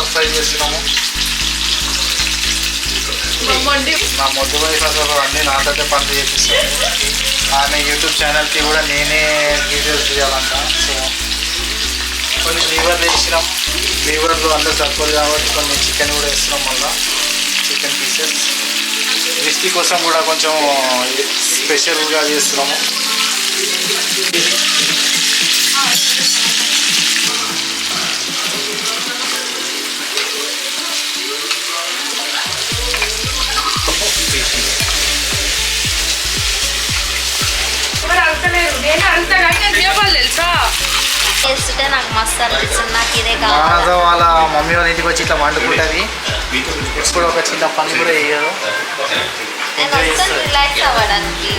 Cauliflower fry చేస్తున్నాము. నా మొద్దు వైఫ్ అసలు అన్నీ నాతోటే పనులు చేపిస్తాను. ఆమె యూట్యూబ్ ఛానల్కి కూడా నేనే వీడియోస్ తీయాలంట. సో కొన్ని లీవర్లు వేసినాం. లీవర్లు అందరూ సరిపోదు కాబట్టి కొన్ని చికెన్ కూడా వేస్తున్నాం. మళ్ళీ చికెన్ పీసెస్ రెసిపీ కోసం కూడా కొంచెం స్పెషల్గా చేస్తున్నాము. చేస్తుంటే నాకు మస్తు అనిపిస్తుంది. నాకు ఇదే కావాలి. వాళ్ళ మమ్మీ వాళ్ళ ఇంటికి వచ్చి ఇట్లా వండుకుంటుంది. ఇప్పుడు ఒక చిన్న పని కూడా వేయదు. రిలాక్స్ అవ్వడానికి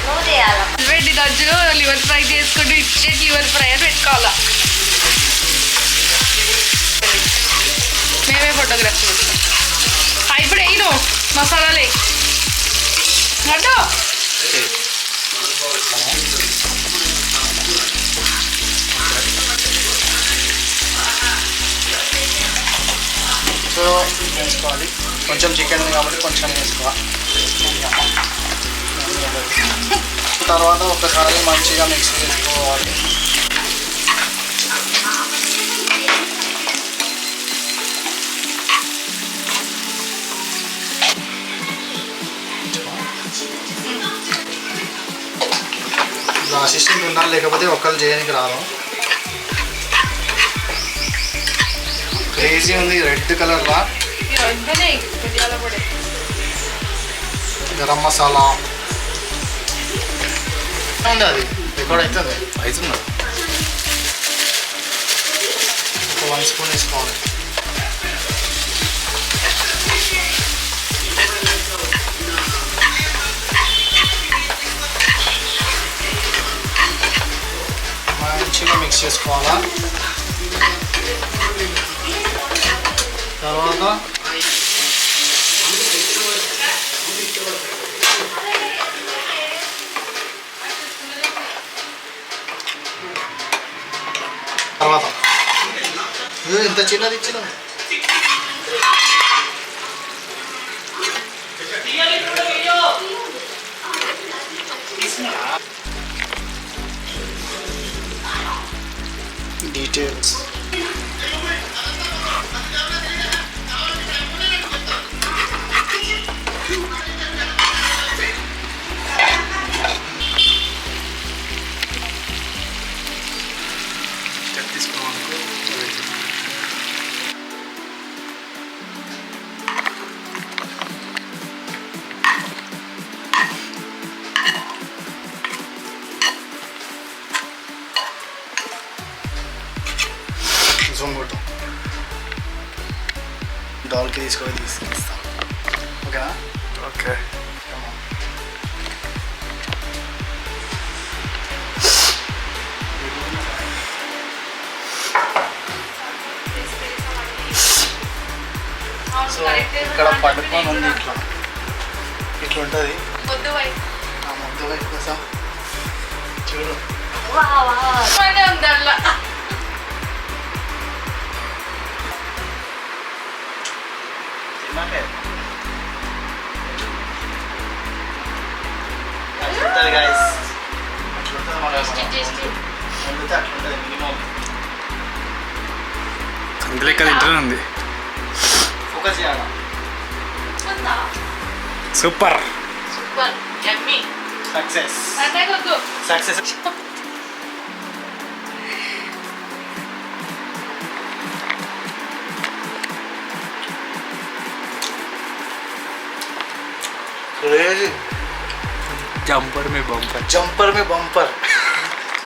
నువ్వు చేయాలి. వెండి దజ్జులో లివర్ ఫ్రై చేసుకుంటూ ఇచ్చే లివర్ ఫ్రై అని పెట్టుకోవాలా. మేమే ఫోటోగ్రఫీ ఇప్పుడు వేయను మసాలాలే అడ్డో. సో వేసుకోవాలి. కొంచెం చికెన్ ఉంది కాబట్టి కొంచెం వేసుకోవాలి. తర్వాత ఒకసారి మంచిగా మిక్స్ చేసుకోవాలి. అసిస్టెంట్ ఉండాలి, లేకపోతే ఒక్కరు చేయడానికి రాదు. క్రేజీ ఉంది రెడ్ కలర్లా. గరం మసాలా ఉంది, అది రికార్డ్ అవుతుంది. అవుతుందా? 1 స్పూన్ వేసుకోవాలి. మంచిగా మిక్స్ చేసుకోవాలా. తర్వాత ఎంత చిన్నది ఇచ్చిన డీటెయిల్స్. జొంగోటో డాల్కి తీసుకొస్తాను. ఓకేనా? ఓకే. సో ఇక్కడ పడుకొని ఉంది. ఇట్లా ఉంటుంది. మొద్దు వైపు ఆ ముద్ద వైపు కోసం చూడు. ఉంది అలా. అట్లుంటుంది గాయస్, అట్లుంటుంది. మన వండితే అట్లుంటుంది మినిమం. అందులో ఇక్కడ ఇంటర్వ్యూ ఉంది. ఫోకస్ చేయాలా? సూపర్ సూపర్ యమ్మీ సక్సెస్ అన్నకొద్దు సక్సెస్. जंपर में बम्पर जंपर में बम्पर